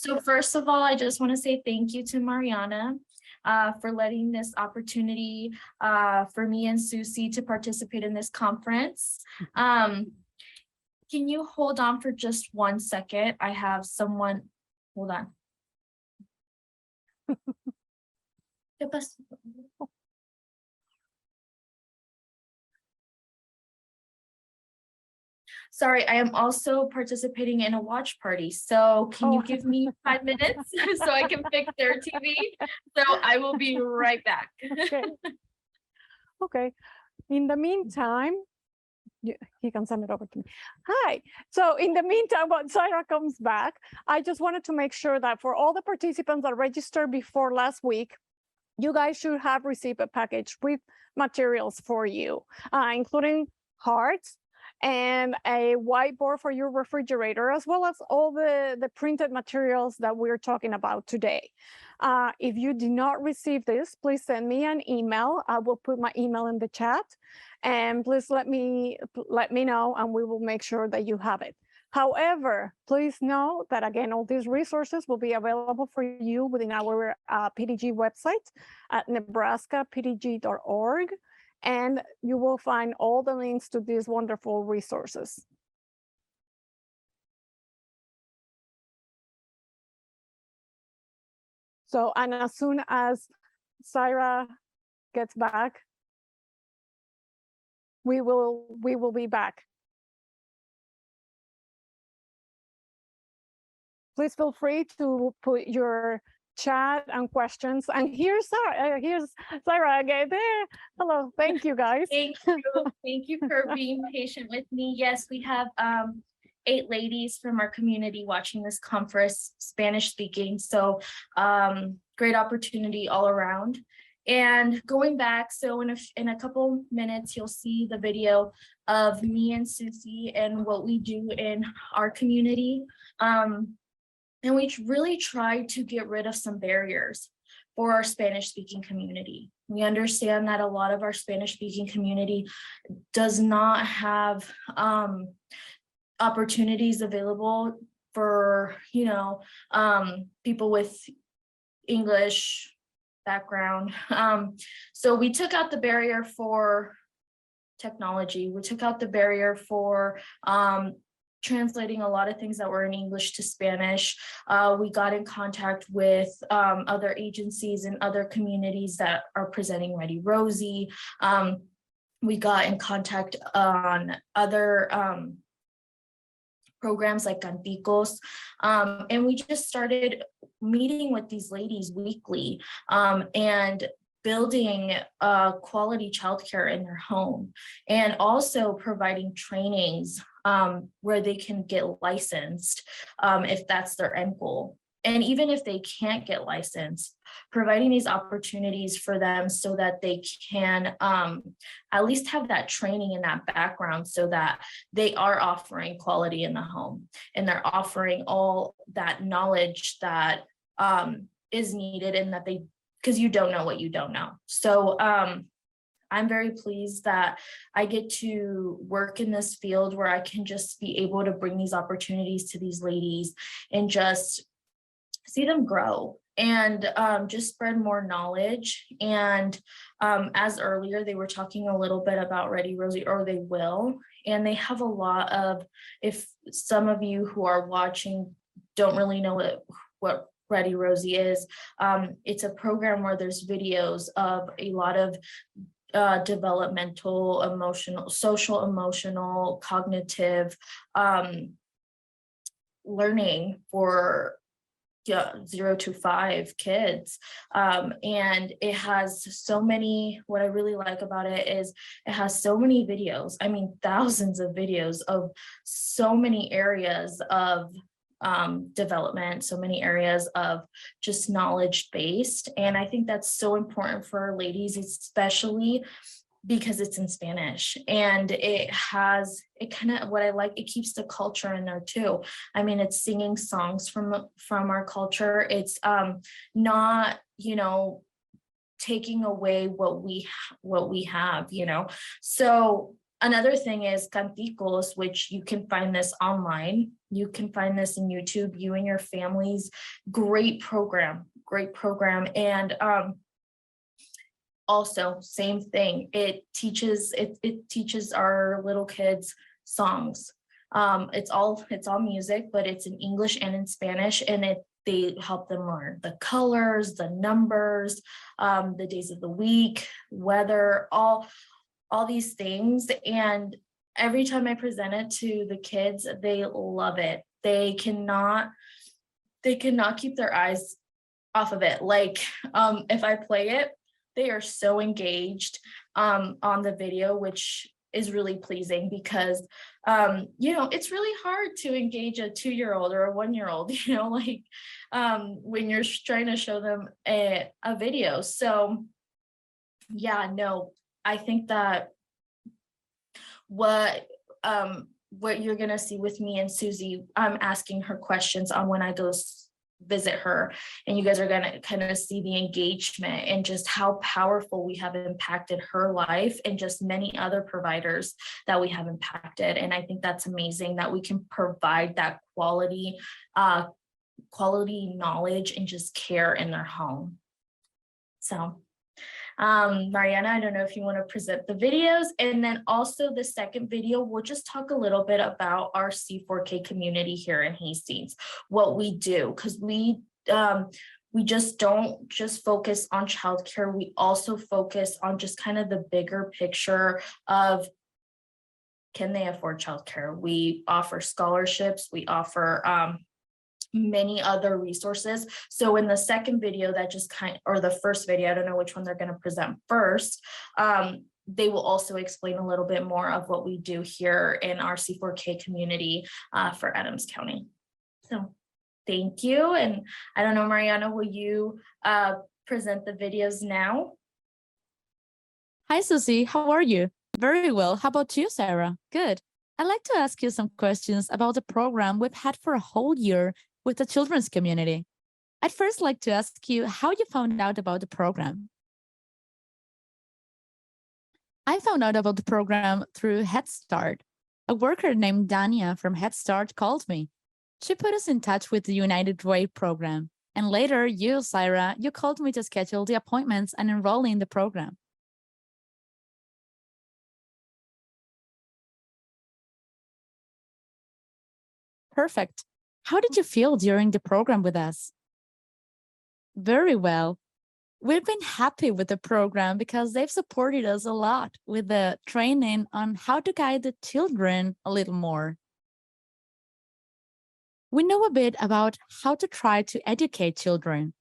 So first of all, I just want to say thank you to Mariana for letting this opportunity for me and Susie to participate in this conference. Can you hold on for just 1 second? I have someone, hold on. ¿Qué pasó? Sorry, I am also participating in a watch party. So can you give me 5 minutes so I can fix their TV? So I will be right back. Okay. Okay. In the meantime, he can send it over to me. Hi. So in the meantime, when Sarah comes back, I just wanted to make sure that for all the participants that registered before last week, you guys should have received a package with materials for you, including hearts and a whiteboard for your refrigerator, as well as all the printed materials that we're talking about today. If you did not receive this, please send me an email. I will put my email in the chat, and please let me know, and we will make sure that you have it. However, please know that, again, all these resources will be available for you within our PDG website at nebraskapdg.org, and you will find all the links to these wonderful resources. So, and as soon as Sarah gets back, we will be back. Please feel free to put your chat and questions. And here's Sarah again there. Hello, thank you guys. Thank you for being patient with me. Yes, we have 8 ladies from our community watching this conference, Spanish speaking. So great opportunity all around. And going back, so in a couple minutes, you'll see the video of me and Susie and what we do in our community. And we really try to get rid of some barriers for our Spanish speaking community. We understand that a lot of our Spanish speaking community does not have opportunities available for, people with English background. So we took out the barrier for technology. We took out the barrier for translating a lot of things that were in English to Spanish. We got in contact with other agencies and other communities that are presenting Ready Rosie. We got in contact on other programs like Canticos, and we just started meeting with these ladies weekly and building quality childcare in their home, and also providing trainings where they can get licensed if that's their end goal. And even if they can't get licensed, providing these opportunities for them so that they can at least have that training and that background so that they are offering quality in the home and they're offering all that knowledge that is needed, and that because you don't know what you don't know. So I'm very pleased that I get to work in this field where I can just be able to bring these opportunities to these ladies and just see them grow and just spread more knowledge. And as earlier, they were talking a little bit about Ready Rosie, or they will, and they have a lot of, if some of you who are watching don't really know what Ready Rosie is, it's a program where there's videos of a lot of developmental, emotional, social, emotional, cognitive learning for 0 to 5 kids. And it has so many, what I really like about it is it has so many videos, I mean, thousands of videos of so many areas of development, so many areas of just knowledge based. And I think that's so important for ladies, especially because it's in Spanish, and it kind of, what I like, it keeps the culture in there too. I mean, it's singing songs from our culture. It's not, taking away what we have, so Another thing is Canticos, which you can find this online. You can find this in YouTube, you and your families. Great program, great program. And also same thing. It teaches our little kids songs. It's all music, but it's in English and in Spanish, and they help them learn the colors, the numbers, the days of the week, weather, all these things. And every time I present it to the kids, they love it. They cannot keep their eyes off of it. Like, if I play it, they are so engaged on the video, which is really pleasing because, it's really hard to engage a 2-year-old or a 1-year-old, when you're trying to show them a video. So yeah, no, I think that what you're gonna see with me and Susie, I'm asking her questions on when I go visit her, and you guys are gonna kind of see the engagement and just how powerful we have impacted her life and just many other providers that we have impacted. And I think that's amazing that we can provide that quality knowledge and just care in their home. So Mariana, I don't know if you want to present the videos, and then also the second video, we'll just talk a little bit about our C4K community here in Hastings, what we do, because we just don't just focus on childcare. We also focus on just kind of the bigger picture of, can they afford childcare? We offer scholarships, we offer many other resources. So in the second video or the first video, I don't know which one they're going to present first, they will also explain a little bit more of what we do here in our C4K community for Adams County. So thank you. And I don't know, Mariana, will you present the videos now? Hi, Susie. How are you? Very well. How about you, Sarah? Good. I'd like to ask you some questions about the program we've had for a whole year with the children's community. I'd first like to ask you how you found out about the program. I found out about the program through Head Start. A worker named Dania from Head Start called me. She put us in touch with the United Way program. And later, you, Syra, you called me to schedule the appointments and enroll in the program. Perfect. How did you feel during the program with us? Very well. We've been happy with the program because they've supported us a lot with the training on how to guide the children a little more. We know a bit about how to try to educate children,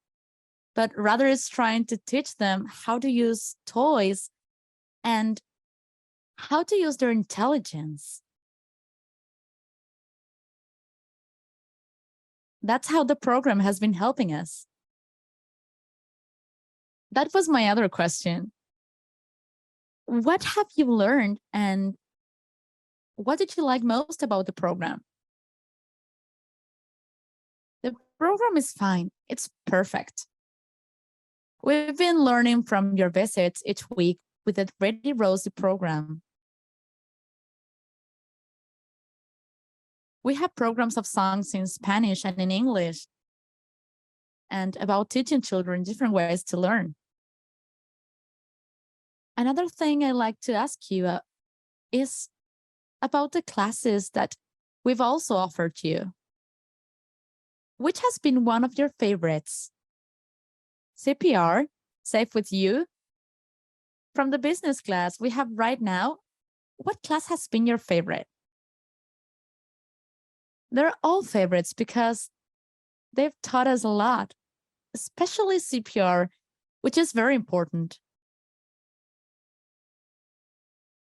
but rather is trying to teach them how to use toys and how to use their intelligence. That's how the program has been helping us. That was my other question. What have you learned and what did you like most about the program? The program is fine. It's perfect. We've been learning from your visits each week with the Ready Rosie program. We have programs of songs in Spanish and in English, and about teaching children different ways to learn. Another thing I'd like to ask you is about the classes that we've also offered you. Which has been one of your favorites? CPR, Safe with You? From the business class we have right now, what class has been your favorite? They're all favorites because they've taught us a lot, especially CPR, which is very important.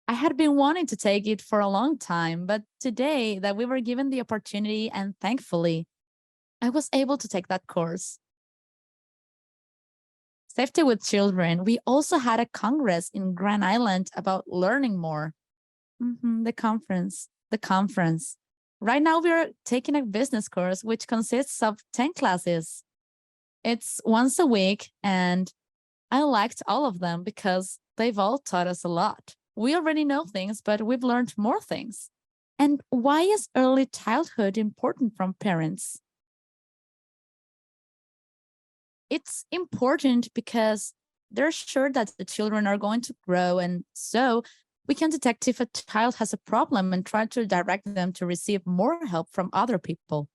I had been wanting to take it for a long time, but today that we were given the opportunity and thankfully, I was able to take that course. Safety with Children, we also had a congress in Grand Island about learning more. The conference. Right now, we're taking a business course, which consists of 10 classes. It's once a week, and I liked all of them because they've all taught us a lot. We already know things, but we've learned more things. And why is early childhood important from parents? It's important because they're sure that the children are going to grow, and so we can detect if a child has a problem and try to direct them to receive more help from other people.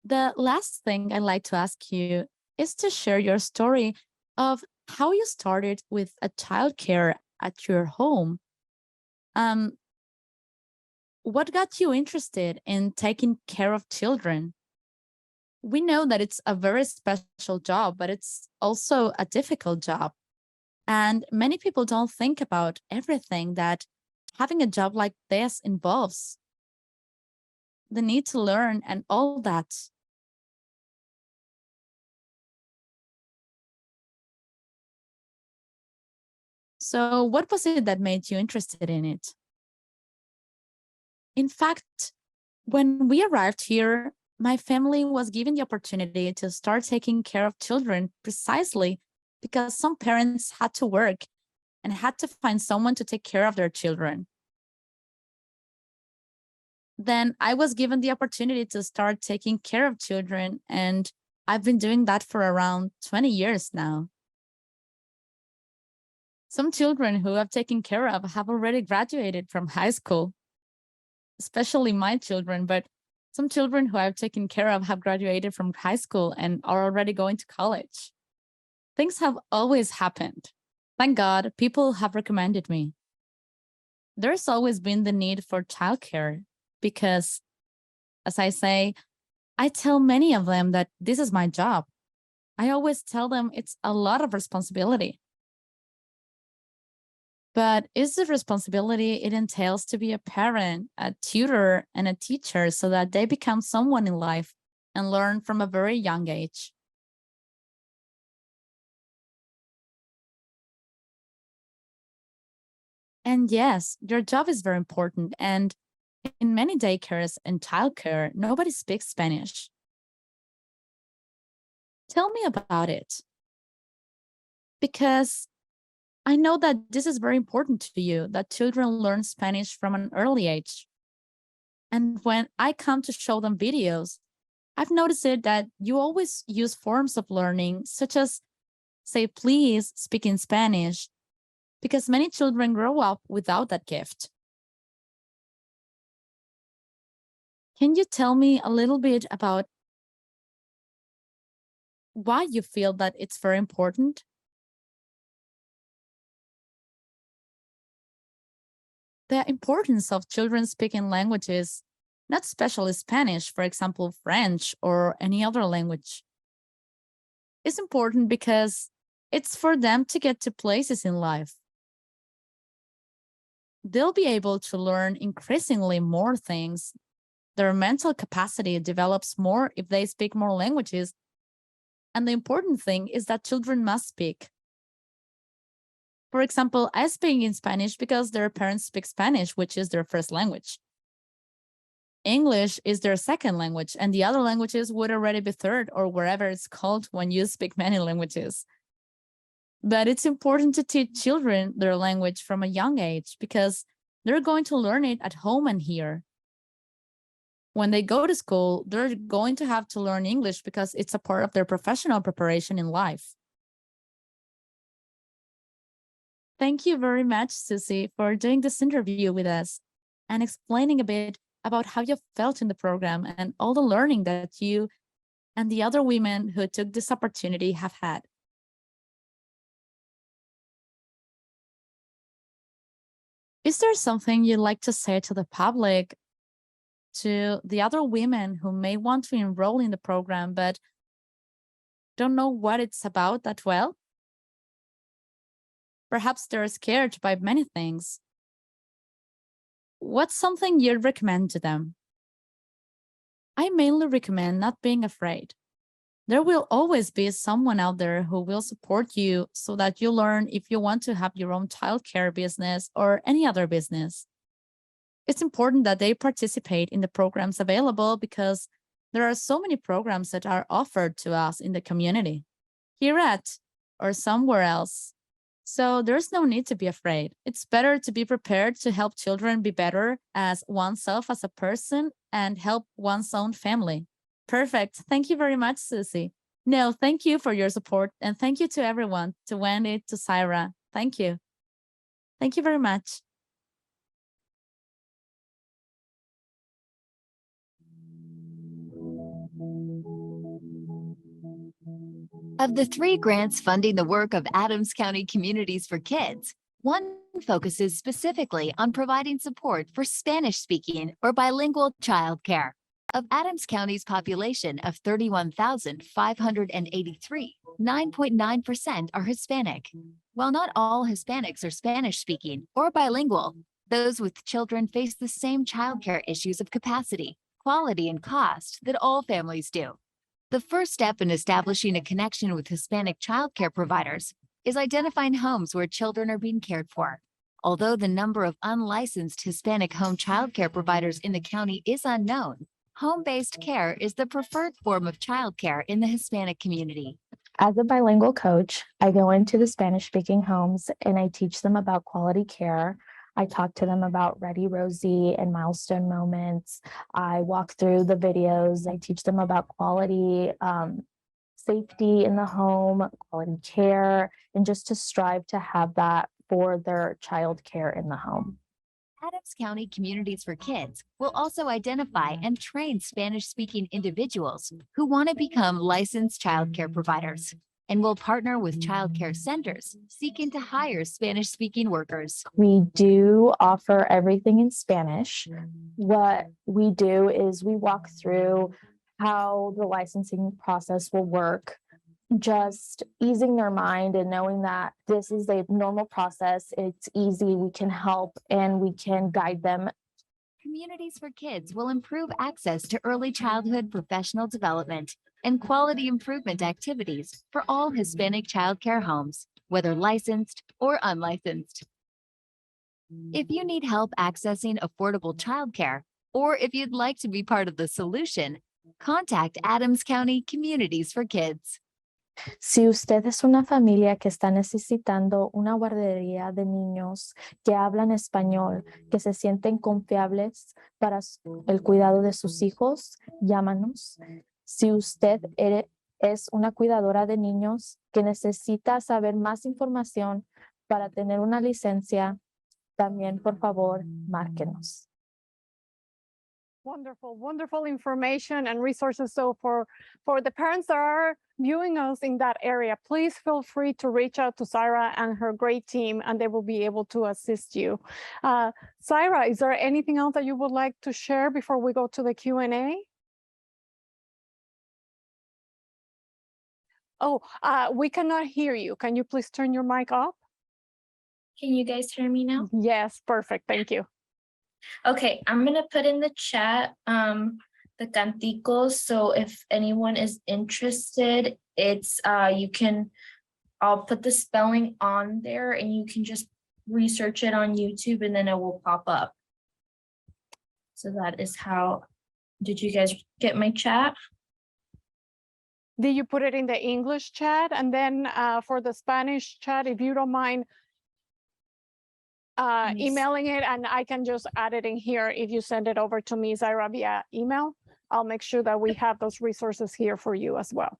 The last thing I'd like to ask you is to share your story of how you started with a childcare at your home. Um, what got you interested in taking care of children? We know that it's a very special job, but it's also a difficult job. And many people don't think about everything that having a job like this involves, the need to learn and all that. So, what was it that made you interested in it? In fact, when we arrived here, my family was given the opportunity to start taking care of children precisely because some parents had to work and had to find someone to take care of their children. Then I was given the opportunity to start taking care of children, and I've been doing that for around 20 years now. Some children who I've taken care of have already graduated from high school, especially my children, but some children who I've taken care of have graduated from high school and are already going to college. Things have always happened. Thank God, people have recommended me. There's always been the need for childcare because, as I say, I tell many of them that this is my job. I always tell them it's a lot of responsibility. But it's the responsibility it entails to be a parent, a tutor, and a teacher so that they become someone in life and learn from a very young age. And yes, your job is very important. And in many daycares and childcare, nobody speaks Spanish. Tell me about it. Because I know that this is very important to you, that children learn Spanish from an early age. And when I come to show them videos, I've noticed it that you always use forms of learning, such as say, please speak in Spanish, because many children grow up without that gift. Can you tell me a little bit about why you feel that it's very important? The importance of children speaking languages, not especially Spanish, for example, French or any other language, is important because it's for them to get to places in life. They'll be able to learn increasingly more things. Their mental capacity develops more if they speak more languages. And the important thing is that children must speak. For example, I speak in Spanish because their parents speak Spanish, which is their first language. English is their second language, and the other languages would already be third, or wherever it's called when you speak many languages. But it's important to teach children their language from a young age because they're going to learn it at home and here. When they go to school, they're going to have to learn English because it's a part of their professional preparation in life. Thank you very much, Susie, for doing this interview with us and explaining a bit about how you felt in the program and all the learning that you and the other women who took this opportunity have had. Is there something you'd like to say to the public, to the other women who may want to enroll in the program but don't know what it's about that well? Perhaps they're scared by many things. What's something you'd recommend to them? I mainly recommend not being afraid. There will always be someone out there who will support you so that you learn if you want to have your own childcare business or any other business. It's important that they participate in the programs available because there are so many programs that are offered to us in the community. Here at or somewhere else, So there's no need to be afraid. It's better to be prepared to help children be better as oneself as a person and help one's own family. Perfect. Thank you very much, Susie. No, thank you for your support. And thank you to everyone, to Wendy, to Syra. Thank you. Thank you very much. Of the 3 grants funding the work of Adams County Communities for Kids, one focuses specifically on providing support for Spanish-speaking or bilingual childcare. Of Adams County's population of 31,583, 9.9% are Hispanic. While not all Hispanics are Spanish-speaking or bilingual, those with children face the same childcare issues of capacity, quality, and cost that all families do. The first step in establishing a connection with Hispanic childcare providers is identifying homes where children are being cared for. Although the number of unlicensed Hispanic home childcare providers in the county is unknown, home-based care is the preferred form of childcare in the Hispanic community. As a bilingual coach, I go into the Spanish-speaking homes and I teach them about quality care. I talk to them about Ready Rosie and milestone moments. I walk through the videos. I teach them about quality safety in the home, quality care, and just to strive to have that for their child care in the home. Adams County Communities for Kids will also identify and train Spanish-speaking individuals who want to become licensed childcare providers, and will partner with childcare centers seeking to hire Spanish-speaking workers. We do offer everything in Spanish. What we do is we walk through how the licensing process will work, just easing their mind and knowing that this is a normal process. It's easy, we can help, and we can guide them. Communities for Kids will improve access to early childhood professional development and quality improvement activities for all Hispanic childcare homes, whether licensed or unlicensed. If you need help accessing affordable childcare, or if you'd like to be part of the solution, contact Adams County Communities for Kids. Si usted es una familia que está necesitando una guardería de niños que hablan español, que se sienten confiables para el cuidado de sus hijos, llámanos. Si usted es una cuidadora de niños que necesita saber más información para tener una licencia, también por favor, márquenos. Wonderful, wonderful information and resources. So for the parents that are viewing us in that area, please feel free to reach out to Syra and her great team, and they will be able to assist you. Syra, is there anything else that you would like to share before we go to the Q&A? Oh, we cannot hear you. Can you please turn your mic off? Can you guys hear me now? Yes, perfect. Thank you. Okay, I'm gonna put in the chat the canticos. So if anyone is interested, it's I'll put the spelling on there and you can just research it on YouTube and then it will pop up. So that is how, did you guys get my chat? Did you put it in the English chat? And then for the Spanish chat, if you don't mind emailing it, and I can just add it in here. If you send it over to me, Syra, via email, I'll make sure that we have those resources here for you as well.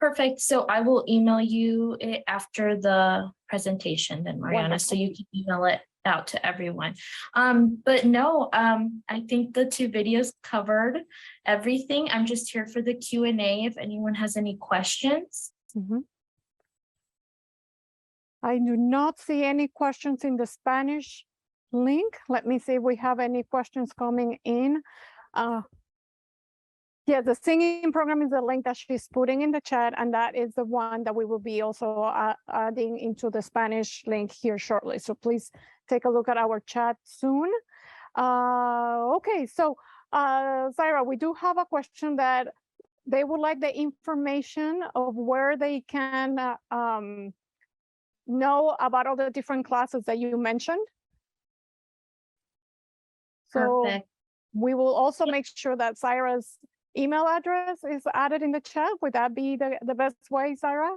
Perfect. So I will email you it after the presentation then, Mariana, so you can email it out to everyone. But no, I think the 2 videos covered everything. I'm just here for the Q&A if anyone has any questions. I do not see any questions in the Spanish link. Let me see if we have any questions coming in. Yeah, the singing program is the link that she's putting in the chat, and that is the one that we will be also adding into the Spanish link here shortly. So please take a look at our chat soon. Okay, so Syra, we do have a question that they would like the information of where they can know about all the different classes that you mentioned. So Perfect. we will also make sure that Syra's email address is added in the chat. Would that be the best way, Syra?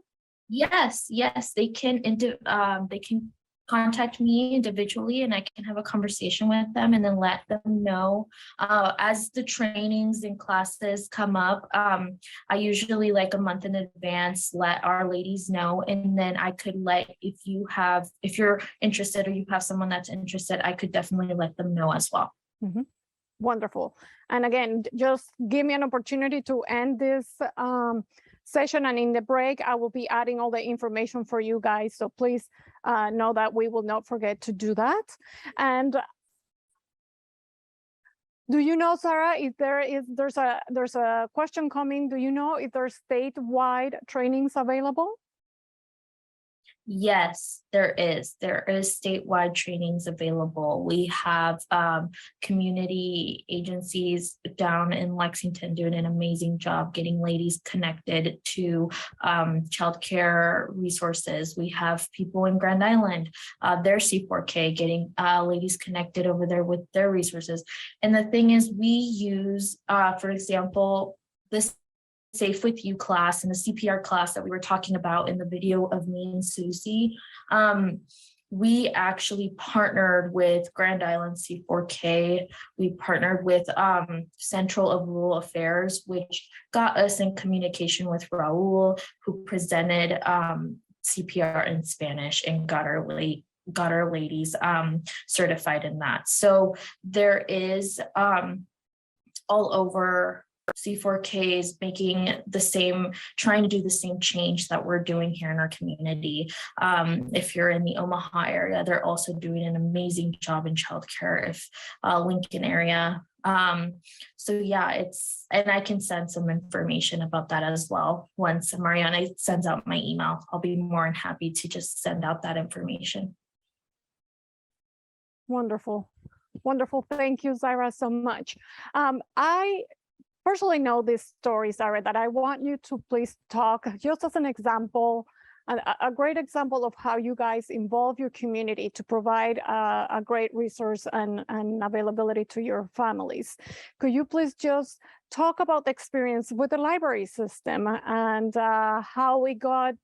Yes, yes, they can contact me individually and I can have a conversation with them and then let them know. As the trainings and classes come up, I usually like a month in advance, let our ladies know. And then I could if you're interested or you have someone that's interested, I could definitely let them know as well. Wonderful. And again, just give me an opportunity to end this session, and in the break, I will be adding all the information for you guys. So please know that we will not forget to do that. And do you know, Sarah, if there's a question coming, do you know if there's statewide trainings available? Yes, there is. There is statewide trainings available. We have community agencies down in Lexington doing an amazing job getting ladies connected to childcare resources. We have people in Grand Island, their C4K, getting ladies connected over there with their resources. And the thing is, we use, for example, this Safe With You class and the CPR class that we were talking about in the video of me and Susie. We actually partnered with Grand Island C4K. We partnered with Central of Rural Affairs, which got us in communication with Raul, who presented CPR in Spanish and got our ladies certified in that. So there is all over C4Ks trying to do the same change that we're doing here in our community. If you're in the Omaha area, they're also doing an amazing job in childcare. If Lincoln area. So yeah, and I can send some information about that as well. Once Mariana sends out my email, I'll be more than happy to just send out that information. Wonderful. Wonderful. Thank you, Zaira, so much. I personally know this story, Sarah, that I want you to please talk just as an example, a great example of how you guys involve your community to provide a great resource and availability to your families. Could you please just talk about the experience with the library system and how we got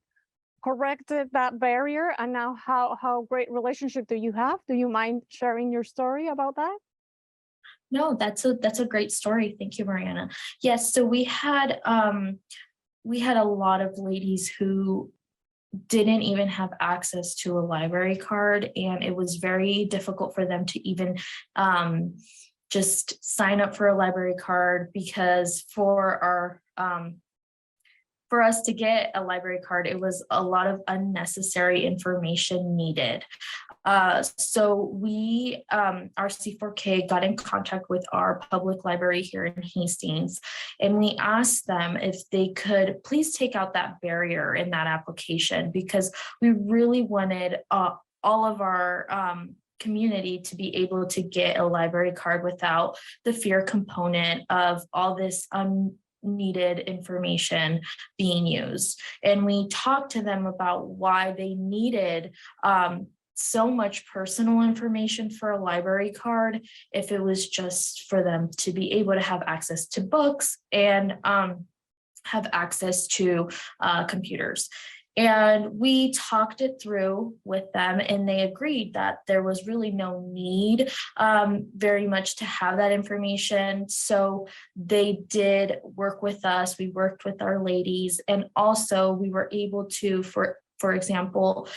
corrected that barrier, and now how great relationship do you have? Do you mind sharing your story about that? No, that's a great story. Thank you, Mariana. Yes, so we had a lot of ladies who didn't even have access to a library card, and it was very difficult for them to even just sign up for a library card, because for us to get a library card, it was a lot of unnecessary information needed. So we, our C4K got in contact with our public library here in Hastings, and we asked them if they could please take out that barrier in that application, because we really wanted all of our community to be able to get a library card without the fear component of all this needed information being used. And we talked to them about why they needed so much personal information for a library card if it was just for them to be able to have access to books and have access to computers. And we talked it through with them, and they agreed that there was really no need very much to have that information. So they did work with us. We worked with our ladies, and also we were able to, for example,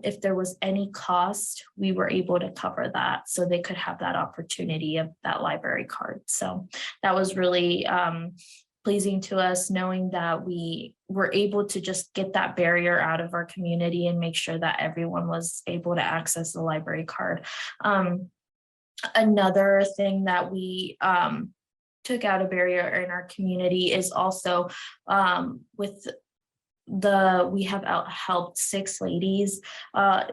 if there was any cost, we were able to cover that so they could have that opportunity of that library card. So that was really pleasing to us, knowing that we were able to just get that barrier out of our community and make sure that everyone was able to access the library card. Another thing that we took out a barrier in our community is also we have helped 6 ladies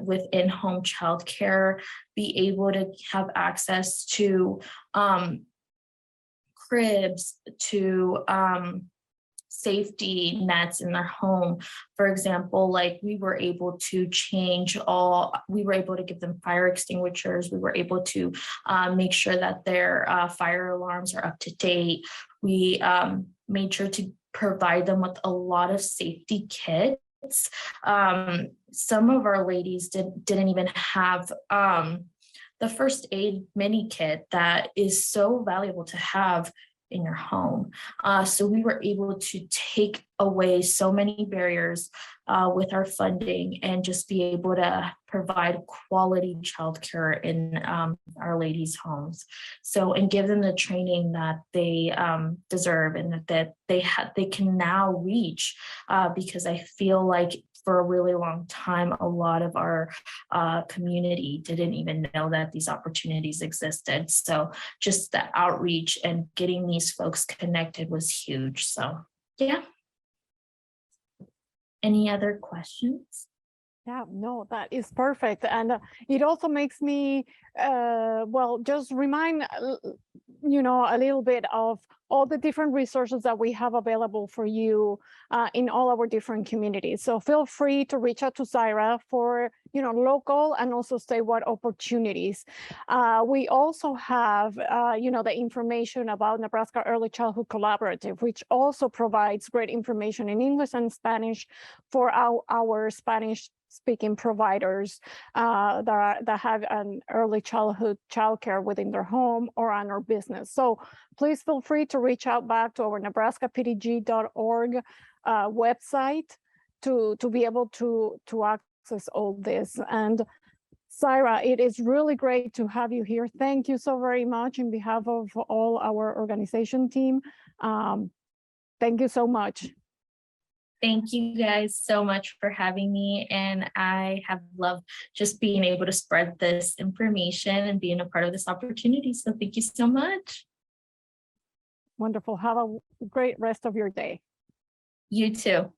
with in-home childcare be able to have access to cribs, to safety nets in their home. For example, like we were able to give them fire extinguishers. We were able to make sure that their fire alarms are up to date. We made sure to provide them with a lot of safety kits Some of our ladies didn't even have the first aid mini kit that is so valuable to have in your home. So we were able to take away so many barriers with our funding and just be able to provide quality childcare in our ladies' homes. So, and give them the training that they deserve and that they can now reach, because I feel like for a really long time, a lot of our community didn't even know that these opportunities existed. So just the outreach and getting these folks connected was huge. So yeah. Any other questions? Yeah, no, that is perfect. And it also makes me, well, just remind, you know, a little bit of all the different resources that we have available for you in all our different communities. So feel free to reach out to Zaira for, you know, local and also statewide opportunities. We also have, you know, the information about Nebraska Early Childhood Collaborative, which also provides great information in English and Spanish for our Spanish speaking providers that have an early childhood childcare within their home or on our business. So please feel free to reach out back to our nebraskapdg.org website to be able to access all this. And Zaira, it is really great to have you here. Thank you so very much in behalf of all our organization team. Thank you so much. Thank you guys so much for having me. And I have loved just being able to spread this information and being a part of this opportunity. So thank you so much. Wonderful. Have a great rest of your day. You too.